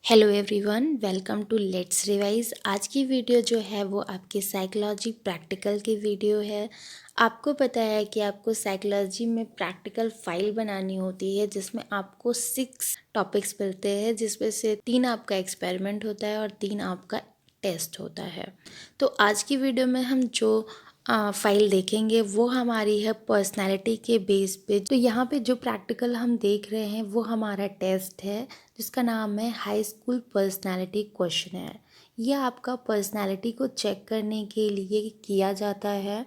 Hello everyone, welcome to let's revise. आज की video जो है वो आपकी साइकोलॉजी प्रैक्टिकल की वीडियो है। आपको पता है कि आपको साइकोलॉजी में प्रैक्टिकल फाइल बनानी होती है जिसमें आपको 6 टॉपिक्स मिलते हैं, जिसमें से 3 आपका एक्सपेरिमेंट होता है और 3 आपका टेस्ट होता है। तो आज की वीडियो में हम जो फाइल देखेंगे वो हमारी है पर्सनालिटी के बेस पे। तो यहाँ पे जो प्रैक्टिकल हम देख रहे हैं वो हमारा टेस्ट है जिसका नाम है हाई स्कूल पर्सनालिटी क्वेश्चनर। यह आपका पर्सनालिटी को चेक करने के लिए किया जाता है।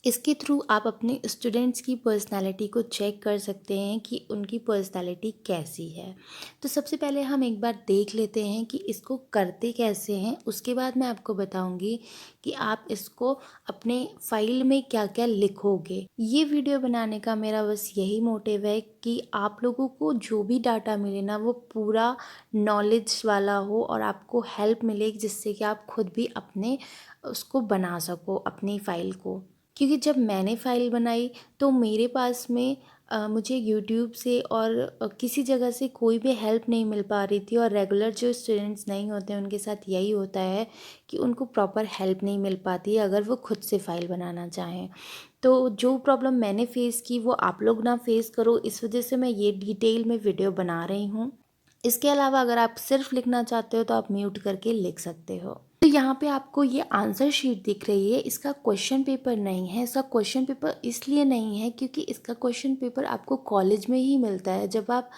इसके थ्रू आप अपने स्टूडेंट्स की पर्सनालिटी को चेक कर सकते हैं कि उनकी पर्सनालिटी कैसी है। तो सबसे पहले हम एक बार देख लेते हैं कि इसको करते कैसे हैं, उसके बाद मैं आपको बताऊंगी कि आप इसको अपने फाइल में क्या क्या लिखोगे। ये वीडियो बनाने का मेरा बस यही मोटिव है कि आप लोगों को जो भी डाटा मिले ना वो पूरा नॉलेज वाला हो और आपको हेल्प मिले, जिससे कि आप खुद भी अपने उसको बना सको अपनी फाइल को। क्योंकि जब मैंने फ़ाइल बनाई तो मेरे पास में मुझे यूट्यूब से और किसी जगह से कोई भी हेल्प नहीं मिल पा रही थी। और रेगुलर जो स्टूडेंट्स नहीं होते हैं उनके साथ यही होता है कि उनको प्रॉपर हेल्प नहीं मिल पाती है अगर वो खुद से फ़ाइल बनाना चाहें। तो जो प्रॉब्लम मैंने फ़ेस की वो आप लोग ना फ़ेस करो, इस वजह से मैं ये डिटेल में वीडियो बना रही हूँ। इसके अलावा अगर आप सिर्फ लिखना चाहते हो तो आप म्यूट करके लिख सकते हो। तो यहाँ पे आपको ये आंसर शीट दिख रही है, इसका क्वेश्चन पेपर नहीं है। इसका क्वेश्चन पेपर इसलिए नहीं है क्योंकि इसका क्वेश्चन पेपर आपको कॉलेज में ही मिलता है। जब आप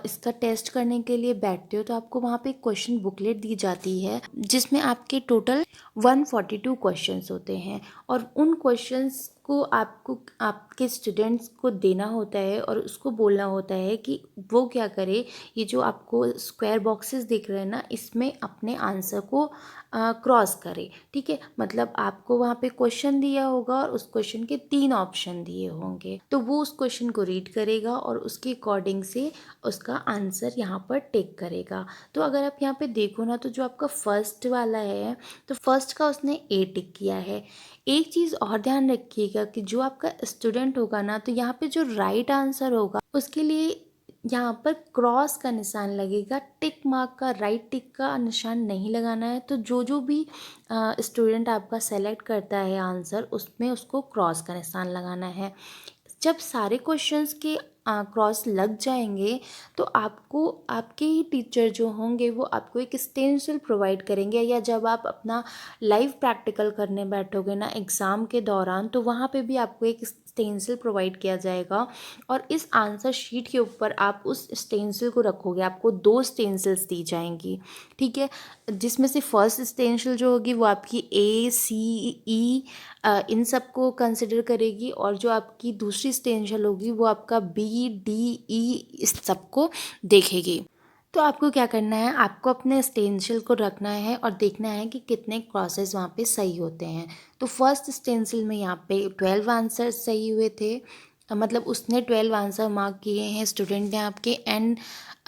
इसका टेस्ट करने के लिए बैठते हो तो आपको वहाँ पे क्वेश्चन बुकलेट दी जाती है जिसमें आपके टोटल 142 क्वेश्चंस होते हैं और उन क्वेश्चंस को आपको आपके स्टूडेंट्स को देना होता है और उसको बोलना होता है कि वो क्या करे। ये जो आपको स्क्वायर बॉक्सेस दिख रहे हैं ना, इसमें अपने आंसर को क्रॉस करे। ठीक है, मतलब आपको वहाँ पे क्वेश्चन दिया होगा और उस क्वेश्चन के 3 ऑप्शन दिए होंगे, तो वो उस क्वेश्चन को रीड करेगा और उसके अकॉर्डिंग से उसका आंसर यहाँ पर टिक करेगा। तो अगर आप यहाँ पे देखो ना, तो जो आपका फर्स्ट वाला है तो फर्स्ट का उसने ए टिक किया है। एक चीज़ और ध्यान रखिएगा कि जो आपका स्टूडेंट होगा ना, तो यहाँ पे जो राइट आंसर होगा उसके लिए यहाँ पर क्रॉस का निशान लगेगा, टिक मार्क का, राइट टिक का निशान नहीं लगाना है। तो जो जो भी स्टूडेंट आपका सेलेक्ट करता है आंसर, उसमें उसको क्रॉस का निशान लगाना है। जब सारे क्वेश्चंस के क्रॉस लग जाएंगे तो आपको आपके ही टीचर जो होंगे वो आपको एक स्टेंसिल प्रोवाइड करेंगे, या जब आप अपना लाइव प्रैक्टिकल करने बैठोगे ना एग्ज़ाम के दौरान, तो वहाँ पे भी आपको एक स्टेंसिल प्रोवाइड किया जाएगा और इस आंसर शीट के ऊपर आप उस स्टेंसिल को रखोगे। आपको 2 स्टेंसिल्स दी जाएंगी, ठीक है, जिसमें से फर्स्ट स्टेंसिल जो होगी वो आपकी A, C, E इन सब को कंसिडर करेगी और जो आपकी दूसरी स्टेंसिल होगी वो आपका B, D, E इस सब को देखेगी। तो आपको क्या करना है, आपको अपने स्टेंसिल को रखना है और देखना है कि कितने क्रॉसेस वहाँ पे सही होते हैं। तो फर्स्ट स्टेंसिल में यहाँ पे 12 आंसर सही हुए थे, मतलब उसने 12 आंसर मार्क किए हैं स्टूडेंट ने आपके। एंड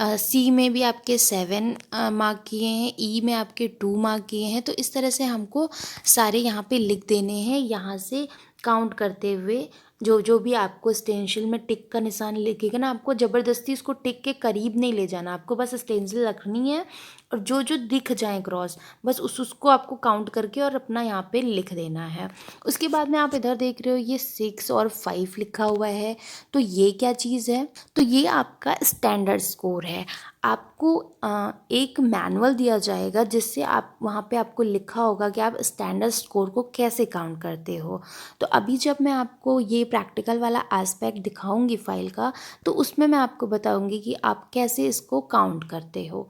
सी में भी आपके 7 मार्क किए हैं, ई में आपके 2 मार्क किए हैं। तो इस तरह से हमको सारे यहाँ पे लिख देने हैं, यहाँ से काउंट करते हुए। जो जो भी आपको स्टेंसिल में टिक का निशान लिखेगा ना, आपको ज़बरदस्ती उसको टिक के करीब नहीं ले जाना, आपको बस स्टेंसिल रखनी है और जो जो दिख जाए क्रॉस, बस उसको आपको काउंट करके और अपना यहाँ पे लिख देना है। उसके बाद में आप इधर देख रहे हो ये 6 और 5 लिखा हुआ है। तो ये क्या चीज़ है, तो ये आपका स्टैंडर्ड स्कोर है। आपको एक मैनुअल दिया जाएगा जिससे आप वहाँ पे आपको लिखा होगा कि आप स्टैंडर्ड स्कोर को कैसे काउंट करते हो। तो अभी जब मैं आपको ये प्रैक्टिकल वाला एस्पेक्ट दिखाऊंगी फाइल का, तो उसमें मैं आपको बताऊंगी कि आप कैसे इसको काउंट करते हो।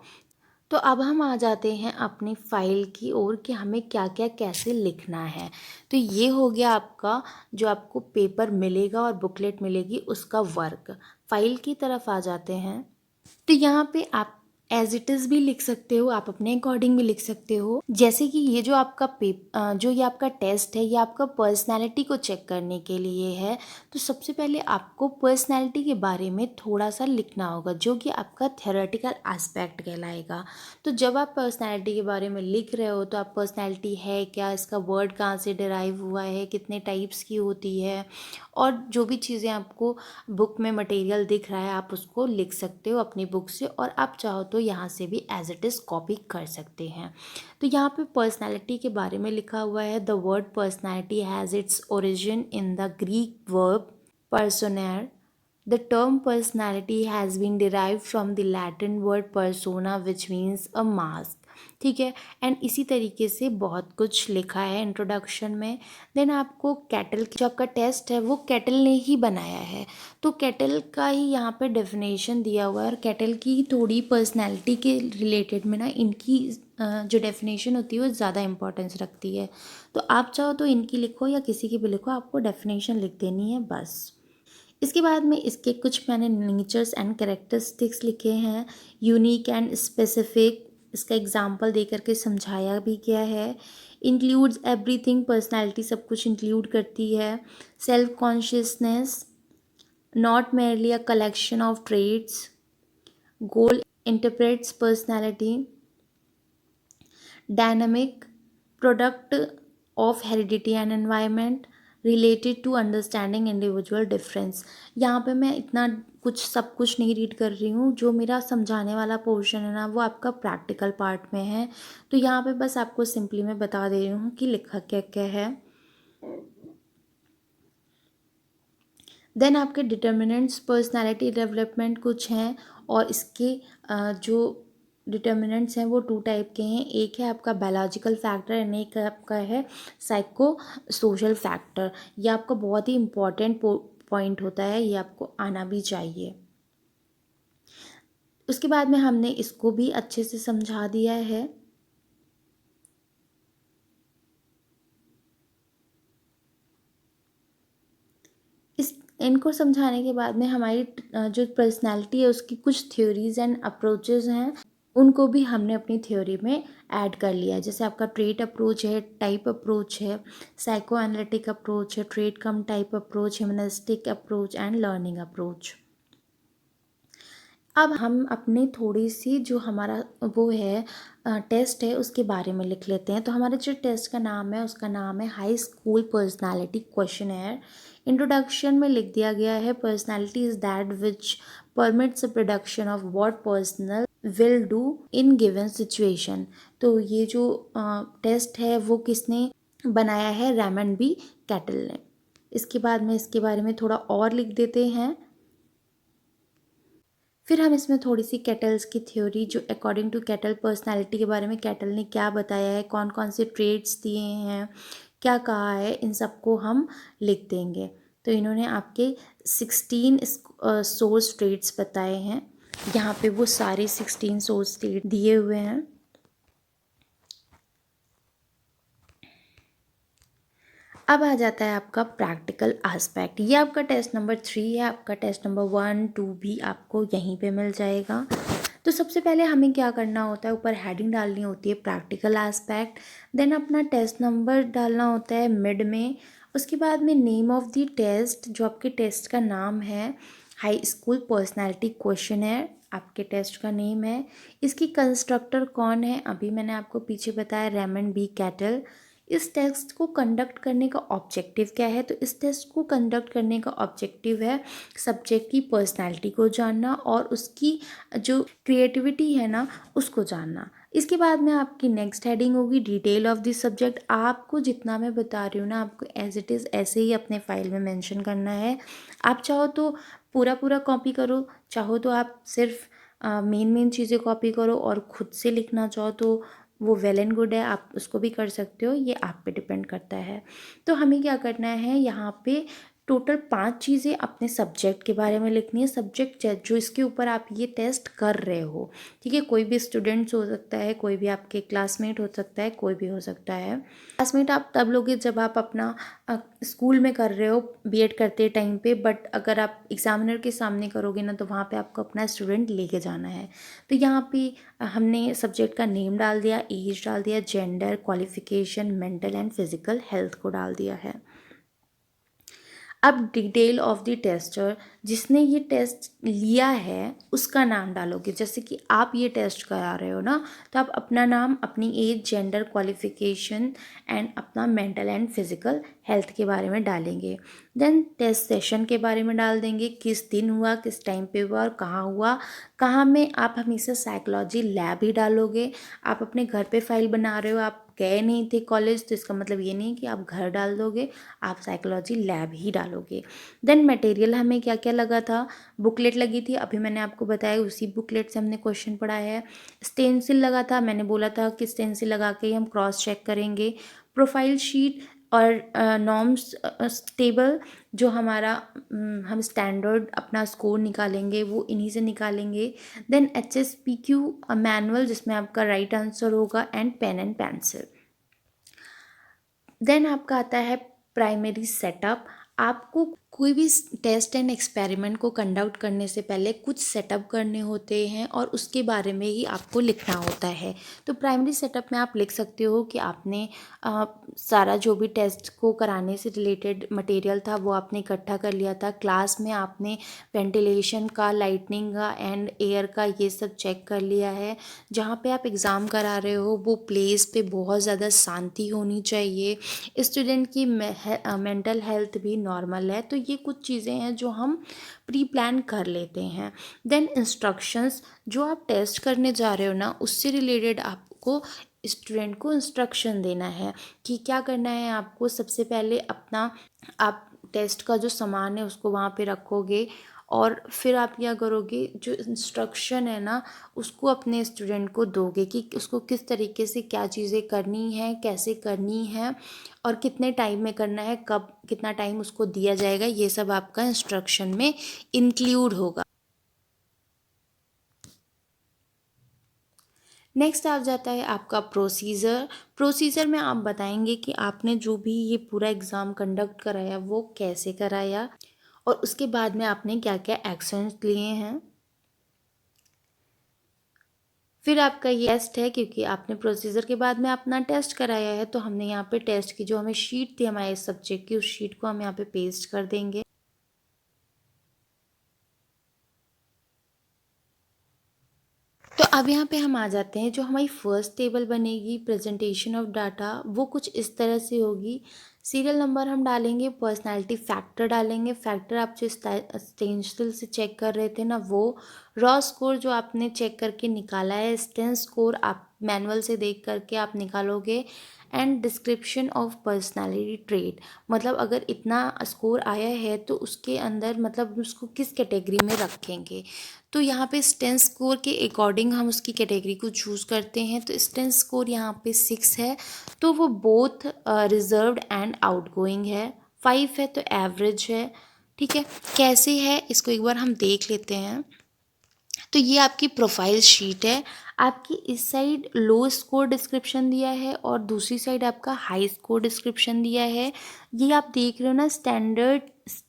तो अब हम आ जाते हैं अपनी फ़ाइल की ओर कि हमें क्या क्या कैसे लिखना है। तो ये हो गया आपका जो आपको पेपर मिलेगा और बुकलेट मिलेगी उसका वर्क। फाइल की तरफ आ जाते हैं। तो यहाँ पे आप एज इट इज़ भी लिख सकते हो, आप अपने अकॉर्डिंग भी लिख सकते हो। जैसे कि ये जो आपका जो ये आपका टेस्ट है ये आपका पर्सनैलिटी को चेक करने के लिए है। तो सबसे पहले आपको पर्सनैलिटी के बारे में थोड़ा सा लिखना होगा जो कि आपका थ्योरेटिकल एस्पेक्ट कहलाएगा। तो जब आप पर्सनैलिटी के बारे में लिख रहे हो तो आप पर्सनैलिटी है क्या, इसका वर्ड कहाँ से डिराइव हुआ है, कितने टाइप्स की होती है, और जो भी चीज़ें आपको बुक में मटेरियल दिख रहा है आप उसको लिख सकते हो अपनी बुक से। और आप चाहो तो यहाँ से भी एज इट इज़ कॉपी कर सकते हैं। तो यहाँ पे पर्सनैलिटी के बारे में लिखा हुआ है, the word personality has its origin in the Greek verb personare. The term personality has been derived from the Latin word persona which means a mask. ठीक है, एंड इसी तरीके से बहुत कुछ लिखा है इंट्रोडक्शन में। देन आपको कैटल, जो आपका टेस्ट है वो कैटल ने ही बनाया है, तो कैटल का ही यहाँ पे डेफिनेशन दिया हुआ है, और कैटल की थोड़ी पर्सनैलिटी के रिलेटेड में ना इनकी जो डेफिनेशन होती है वो ज़्यादा इंपॉर्टेंस रखती है। तो आप चाहो तो इनकी लिखो या किसी की भी लिखो, आपको डेफिनेशन लिख देनी है बस। इसके बाद में इसके कुछ मैंने नेचर्स एंड कैरेक्टरिस्टिक्स लिखे हैं, यूनिक एंड स्पेसिफिक, इसका एग्जांपल दे करके समझाया भी गया है। इंक्लूड्स एवरीथिंग, पर्सनालिटी सब कुछ इंक्लूड करती है। Self consciousness, not merely a collection of traits, goal interprets personality, dynamic, product of heredity and environment, related to understanding individual difference. यहाँ पे मैं इतना कुछ सब कुछ नहीं रीड कर रही हूँ, जो मेरा समझाने वाला पोर्शन है ना वो आपका प्रैक्टिकल पार्ट में है, तो यहाँ पे बस आपको सिंपली मैं बता दे रही हूँ कि लिखा क्या क्या है। देन आपके डिटर्मिनेंट्स पर्सनालिटी डेवलपमेंट कुछ हैं, और इसके जो डिटर्मिनेंट्स हैं वो टू टाइप के हैं, एक है आपका बायोलॉजिकल फैक्टर एंड एक आपका है साइको सोशल फैक्टर। ये आपका बहुत ही इम्पॉर्टेंट पॉइंट होता है, ये आपको आना भी चाहिए। उसके बाद में हमने इसको भी अच्छे से समझा दिया है। इनको समझाने के बाद में हमारी जो पर्सनालिटी है उसकी कुछ थ्योरीज एंड अप्रोचेज हैं, उनको भी हमने अपनी थ्योरी में ऐड कर लिया है। जैसे आपका ट्रेट अप्रोच है, टाइप अप्रोच है, साइको एनालिटिक अप्रोच है, trait come type approach, humanistic approach and learning approach. अब हम अपनी थोड़ी सी जो हमारा वो है टेस्ट है उसके बारे में लिख लेते हैं। तो हमारे जो टेस्ट का नाम है उसका नाम है high school personality questionnaire. Introduction में लिख दिया गया है, personality is that which permits production of what personal will do in given situation. तो ये जो टेस्ट है वो किसने बनाया है, रेमंड बी कैटल ने। इसके बाद में इसके बारे में थोड़ा और लिख देते हैं। फिर हम इसमें थोड़ी सी कैटल्स की थ्योरी, जो अकॉर्डिंग टू कैटल पर्सनालिटी के बारे में कैटल ने क्या बताया है, कौन कौन से ट्रेड्स दिए हैं, क्या कहा है, इन सबको हम लिख देंगे। तो इन्होंने आपके 16 सोर्स ट्रेड्स बताए हैं, यहाँ पे वो सारे 16 सोर्स ट्रेड दिए हुए हैं। अब आ जाता है आपका प्रैक्टिकल एस्पेक्ट। ये आपका टेस्ट नंबर 3 है, आपका टेस्ट नंबर 1, 2 भी आपको यहीं पे मिल जाएगा। तो सबसे पहले हमें क्या करना होता है, ऊपर हेडिंग डालनी होती है प्रैक्टिकल एस्पेक्ट, देन अपना टेस्ट नंबर डालना होता है मिड में। उसके बाद में नेम ऑफ द टेस्ट, जो आपके टेस्ट का नाम है, हाई स्कूल पर्सनैलिटी क्वेश्चन है, आपके टेस्ट का नेम है। इसकी कंस्ट्रक्टर कौन है, अभी मैंने आपको पीछे बताया, रेमंड बी कैटल। इस टेस्ट को कंडक्ट करने का ऑब्जेक्टिव क्या है, तो इस टेस्ट को कंडक्ट करने का ऑब्जेक्टिव है सब्जेक्ट की पर्सनैलिटी को जानना और उसकी जो क्रिएटिविटी है ना उसको जानना। इसके बाद में आपकी नेक्स्ट हेडिंग होगी डिटेल ऑफ दिस सब्जेक्ट। आपको जितना मैं बता रही हूँ ना, आपको एज इट इज़ ऐसे ही अपने फाइल में मेंशन करना है। आप चाहो तो पूरा पूरा कॉपी करो, चाहो तो आप सिर्फ मेन मेन चीज़ें कॉपी करो, और ख़ुद से लिखना चाहो तो वो वेल एंड गुड है, आप उसको भी कर सकते हो, ये आप पे डिपेंड करता है। तो हमें क्या करना है, यहाँ पे टोटल 5 चीज़ें अपने सब्जेक्ट के बारे में लिखनी है, सब्जेक्ट जो इसके ऊपर आप ये टेस्ट कर रहे हो। ठीक है, कोई भी स्टूडेंट्स हो सकता है, कोई भी आपके क्लासमेट हो सकता है, कोई भी हो सकता है। क्लासमेट आप तब लोगे जब आप अपना स्कूल में कर रहे हो बीएड करते टाइम पे, बट अगर आप एग्जामिनर के सामने करोगे ना तो वहाँ पे आपको अपना स्टूडेंट लेके जाना है। तो यहाँ पे हमने सब्जेक्ट का नेम डाल दिया, एज डाल दिया, gender, qualification, mental and physical health को डाल दिया है। अब डिटेल ऑफ द टेस्टर, जिसने ये टेस्ट लिया है उसका नाम डालोगे। जैसे कि आप ये टेस्ट करा रहे हो ना, तो आप अपना नाम, अपनी एज, जेंडर, क्वालिफिकेशन एंड अपना मेंटल एंड फिजिकल हेल्थ के बारे में डालेंगे। देन टेस्ट सेशन के बारे में डाल देंगे, किस दिन हुआ, किस टाइम पे हुआ और कहाँ हुआ। कहाँ में आप हमेशा साइकोलॉजी लैब ही डालोगे। आप अपने घर पे फाइल बना रहे हो, आप गए नहीं थे कॉलेज, तो इसका मतलब ये नहीं कि आप घर डाल दोगे, आप साइकोलॉजी लैब ही डालोगे। देन मटेरियल हमें क्या क्या लगा था, बुकलेट लगी थी, अभी मैंने आपको बताया उसी बुकलेट से हमने क्वेश्चन पढ़ाया है। स्टेंसिल लगा था, मैंने बोला था कि स्टेंसिल लगा के ही हम क्रॉस चेक करेंगे। प्रोफाइल शीट और नॉर्म्स टेबल, जो हमारा हम स्टैंडर्ड अपना स्कोर निकालेंगे वो इन्हीं से निकालेंगे। देन HSPQ मैनुअल, जिसमें आपका राइट आंसर होगा, and pen and pencil. Then आपका आता है प्राइमरी सेटअप। आपको कोई भी टेस्ट एंड एक्सपेरिमेंट को कंडक्ट करने से पहले कुछ सेटअप करने होते हैं और उसके बारे में ही आपको लिखना होता है। तो प्राइमरी सेटअप में आप लिख सकते हो कि आपने सारा जो भी टेस्ट को कराने से रिलेटेड मटेरियल था वो आपने इकट्ठा कर लिया था। क्लास में आपने वेंटिलेशन का, लाइटनिंग का एंड एयर का ये सब चेक कर लिया है। जहाँ पे आप एग्ज़ाम करा रहे हो वो प्लेस पे बहुत ज़्यादा शांति होनी चाहिए। स्टूडेंट की मेंटल हेल्थ भी नॉर्मल है। तो ये कुछ चीज़ें हैं जो हम प्री प्लान कर लेते हैं। देन इंस्ट्रक्शंस, जो आप टेस्ट करने जा रहे हो ना, उससे रिलेटेड आपको स्टूडेंट को इंस्ट्रक्शन देना है कि क्या करना है आपको। सबसे पहले अपना आप टेस्ट का जो सामान है उसको वहाँ पे रखोगे और फिर आप क्या करोगे, जो इंस्ट्रक्शन है ना उसको अपने स्टूडेंट को दोगे कि उसको किस तरीके से क्या चीज़ें करनी है, कैसे करनी है और कितने टाइम में करना है, कब कितना टाइम उसको दिया जाएगा, ये सब आपका इंस्ट्रक्शन में इंक्लूड होगा। नेक्स्ट आ जाता है आपका प्रोसीजर। प्रोसीजर में आप बताएंगे कि आपने जो भी ये पूरा एग्ज़ाम कंडक्ट कराया वो कैसे कराया और उसके बाद में आपने क्या क्या एक्शंस लिए हैं। फिर आपका ये टेस्ट है, क्योंकि आपने प्रोसीजर के बाद में अपना टेस्ट कराया है तो हमने यहाँ पे टेस्ट की जो हमें शीट थी हमारे सब्जेक्ट की, उस शीट को हम यहाँ पे पेस्ट कर देंगे। तो अब यहाँ पे हम आ जाते हैं, जो हमारी फर्स्ट टेबल बनेगी प्रेजेंटेशन ऑफ डाटा, वो कुछ इस तरह से होगी। सीरियल नंबर हम डालेंगे, पर्सनालिटी फैक्टर डालेंगे, फैक्टर आप जो स्टेंसिल से चेक कर रहे थे ना वो, रॉ स्कोर जो आपने चेक करके निकाला है, स्टेंस स्कोर आप मैनुअल से देख करके आप निकालोगे, and description of personality trait, मतलब अगर इतना स्कोर आया है तो उसके अंदर मतलब उसको किस कैटेगरी में रखेंगे। तो यहाँ पे स्टेंस स्कोर के अकॉर्डिंग हम उसकी कैटेगरी को चूज़ करते हैं। तो स्टेंस स्कोर यहाँ पे 6 है तो वो बोथ रिजर्व्ड एंड आउटगोइंग है। 5 है तो एवरेज है। ठीक है, कैसे है इसको एक बार हम देख लेते हैं। तो ये आपकी प्रोफाइल शीट है। आपकी इस साइड लो स्कोर डिस्क्रिप्शन दिया है और दूसरी साइड आपका हाई स्कोर डिस्क्रिप्शन दिया है। ये आप देख रहे हो ना, स्टैंडर्ड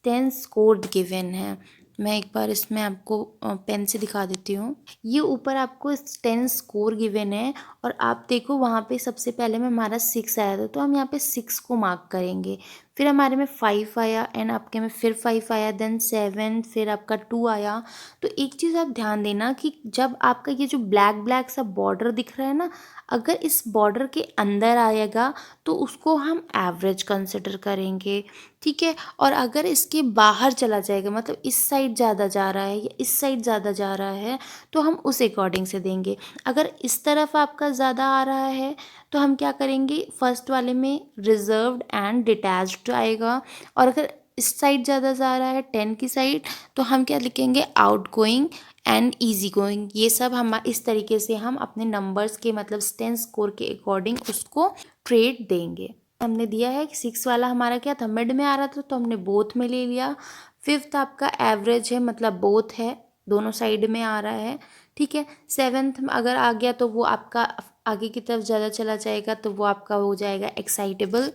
10 स्कोर गिवन है। मैं एक बार इसमें आपको पेन से दिखा देती हूँ। ये ऊपर आपको 10 स्कोर गिवन है और आप देखो वहाँ पे सबसे पहले में हमारा 6 आया था तो हम यहाँ पे 6 को मार्क करेंगे। फिर हमारे में 5 आया एंड आपके में फिर 5 आया, देन 7, फिर आपका 2 आया। तो एक चीज़ आप ध्यान देना कि जब आपका ये जो ब्लैक ब्लैक सा बॉर्डर दिख रहा है ना, अगर इस बॉर्डर के अंदर आएगा तो उसको हम एवरेज कंसिडर करेंगे। ठीक है, और अगर इसके बाहर चला जाएगा, मतलब इस साइड ज़्यादा जा रहा है या इस साइड ज़्यादा जा रहा है, तो हम उस अकॉर्डिंग से देंगे। अगर इस तरफ आपका ज़्यादा आ रहा है तो हम क्या करेंगे, फर्स्ट वाले में रिजर्व्ड एंड डिटैच्ड आएगा। और अगर इस साइड ज़्यादा जा रहा है 10 की साइड, तो हम क्या लिखेंगे, out going and easy going. ये सब हम इस तरीके से हम अपने नंबर्स के मतलब 10 स्कोर के अकॉर्डिंग उसको ट्रेड देंगे। हमने दिया है कि 6 वाला हमारा क्या था, मिड में आ रहा था तो हमने बोथ में ले लिया। 5th आपका एवरेज है, मतलब बोथ है, दोनों साइड में आ रहा है। ठीक है, 7th अगर आ गया तो वो आपका आगे की तरफ ज़्यादा चला जाएगा तो वो आपका हो जाएगा एक्साइटेबल।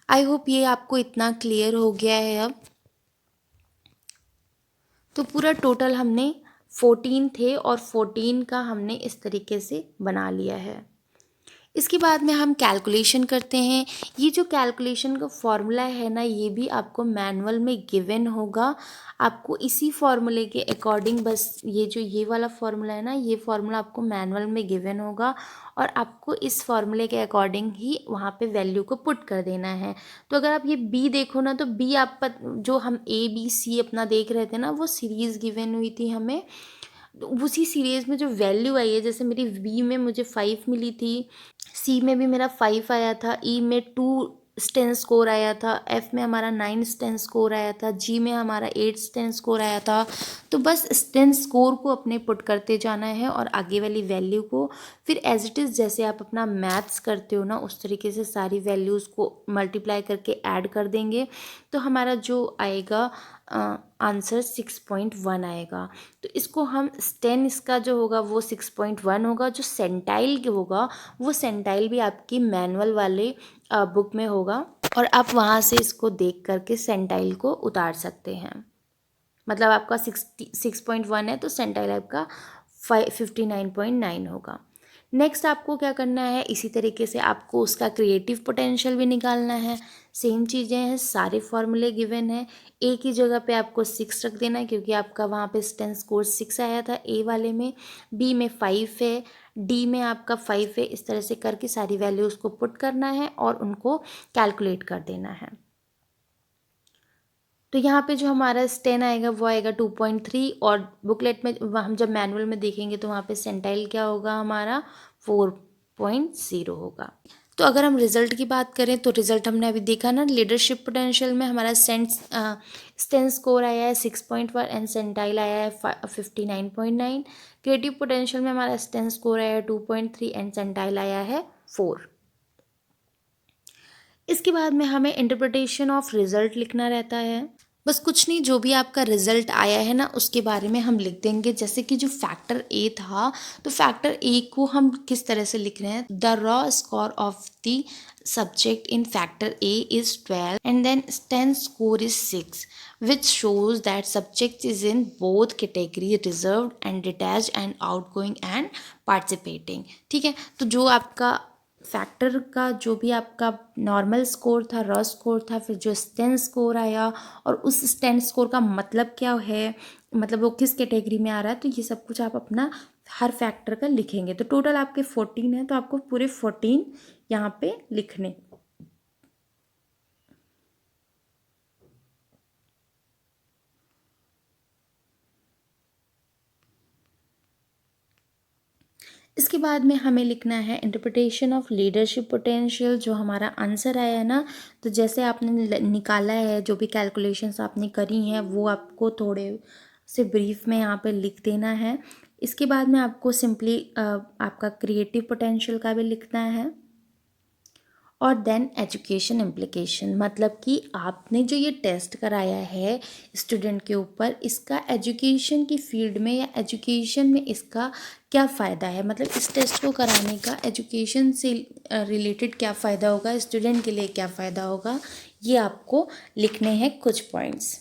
आई होप ये आपको इतना क्लियर हो गया है अब। तो पूरा टोटल हमने 14 थे और 14 का हमने इस तरीके से बना लिया है। इसके बाद में हम कैलकुलेशन करते हैं। ये जो कैलकुलेशन का फॉर्मूला है ना, ये भी आपको मैनुअल में गिवन होगा। आपको इसी फॉर्मूले के अकॉर्डिंग, बस ये वाला फॉर्मूला है ना, ये फॉर्मूला आपको मैनुअल में गिवन होगा और आपको इस फॉर्मूले के अकॉर्डिंग ही वहाँ पे वैल्यू को पुट कर देना है। तो अगर आप ये बी देखो ना, तो बी आप जो हम ABC अपना देख रहे थे ना, वो सीरीज़ गिवन हुई थी हमें। तो उसी सीरीज़ में जो वैल्यू आई है, जैसे मेरी बी में मुझे 5 मिली थी, सी में भी मेरा 5 आया था, ई में 2 स्टेन स्कोर आया था, एफ में हमारा 9 स्टेन स्कोर आया था, जी में हमारा 8 स्टेन स्कोर आया था। तो बस स्टेन स्कोर को अपने पुट करते जाना है और आगे वाली वैल्यू को फिर एज इट इज़ जैसे आप अपना मैथ्स करते हो ना, उस तरीके से सारी वैल्यूज़ को मल्टीप्लाई करके ऐड कर देंगे। तो हमारा जो आएगा आंसर 6.1 आएगा। तो इसको हम स्टेन, इसका जो होगा वो 6.1 होगा। जो सेंटाइल होगा वो सेंटाइल भी आपकी मैनुअल वाले बुक में होगा और आप वहाँ से इसको देख करके सेंटाइल को उतार सकते हैं। मतलब आपका 6.1 है तो सेंटाइल आपका 59.9 होगा। नेक्स्ट आपको क्या करना है, इसी तरीके से आपको उसका क्रिएटिव पोटेंशियल भी निकालना है। सेम चीज़ें हैं, सारे फॉर्मूले गिवन है। एक ही जगह पे आपको 6 रख देना है क्योंकि आपका वहाँ पे स्टेन स्कोर 6 आया था ए वाले में, बी में 5 है, डी में आपका 5 है। इस तरह से करके सारी वैल्यूज़ को पुट करना है और उनको कैलकुलेट कर देना है। तो यहाँ पे जो हमारा स्टेन आएगा वो आएगा 2.3 और बुकलेट में हम जब मैनुअल में देखेंगे तो वहाँ पे सेंटाइल क्या होगा हमारा 4.0 होगा। तो अगर हम रिज़ल्ट की बात करें तो रिज़ल्ट हमने अभी देखा ना, लीडरशिप पोटेंशियल में हमारा स्टेन स्कोर आया है 6.1 एंड सेंटाइल आया है 59.9। क्रिएटिव पोटेंशियल में हमारा स्टेन स्कोर आया है 2.3 एंड सेंटाइल आया है 4। इसके बाद में हमें इंटरप्रिटेशन ऑफ रिजल्ट लिखना रहता है। बस कुछ नहीं, जो भी आपका रिजल्ट आया है ना उसके बारे में हम लिख देंगे। जैसे कि जो फैक्टर ए था, तो फैक्टर ए को हम किस तरह से लिख रहे हैं, the raw score of the subject in factor A is 12 and then sten score is 6 which shows that subject is in both category reserved and detached and outgoing and participating। ठीक है, तो जो आपका फैक्टर का जो भी आपका normal score था, रॉ स्कोर था, फिर जो स्टेन स्कोर आया और उस स्टेन स्कोर का मतलब क्या है, मतलब वो किस कैटेगरी में आ रहा है, तो ये सब कुछ आप अपना हर फैक्टर का लिखेंगे। तो टोटल आपके 14 है तो आपको पूरे 14 यहाँ पे लिखने। इसके बाद में हमें लिखना है इंटरप्रिटेशन ऑफ लीडरशिप पोटेंशियल। जो हमारा आंसर आया है ना, तो जैसे आपने निकाला है, जो भी कैलकुलेशंस आपने करी हैं वो आपको थोड़े से ब्रीफ में यहाँ पे लिख देना है। इसके बाद में आपको सिंपली आपका क्रिएटिव पोटेंशियल का भी लिखना है और देन एजुकेशन इम्प्लीकेशन, मतलब कि आपने जो ये टेस्ट कराया है स्टूडेंट के ऊपर, इसका एजुकेशन की फील्ड में या एजुकेशन में इसका क्या फ़ायदा है, मतलब इस टेस्ट को कराने का एजुकेशन से रिलेटेड क्या फ़ायदा होगा, स्टूडेंट के लिए क्या फ़ायदा होगा, ये आपको लिखने हैं कुछ पॉइंट्स।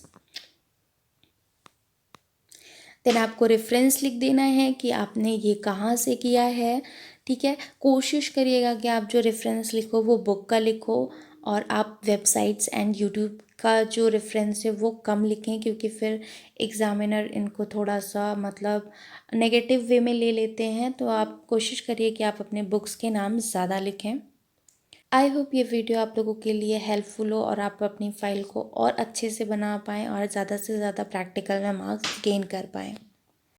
देन आपको रेफरेंस लिख देना है कि आपने ये कहाँ से किया है। ठीक है, कोशिश करिएगा कि आप जो रेफरेंस लिखो वो बुक का लिखो और आप वेबसाइट्स एंड यूट्यूब का जो रेफरेंस है वो कम लिखें, क्योंकि फिर एग्ज़ामिनर इनको थोड़ा सा मतलब नेगेटिव वे में ले लेते हैं। तो आप कोशिश करिए कि आप अपने बुक्स के नाम ज़्यादा लिखें। आई होप ये वीडियो आप लोगों के लिए हेल्पफुल हो और आप अपनी फ़ाइल को और अच्छे से बना पाएँ और ज़्यादा से ज़्यादा प्रैक्टिकल में मार्क्स गेन कर पाएँ।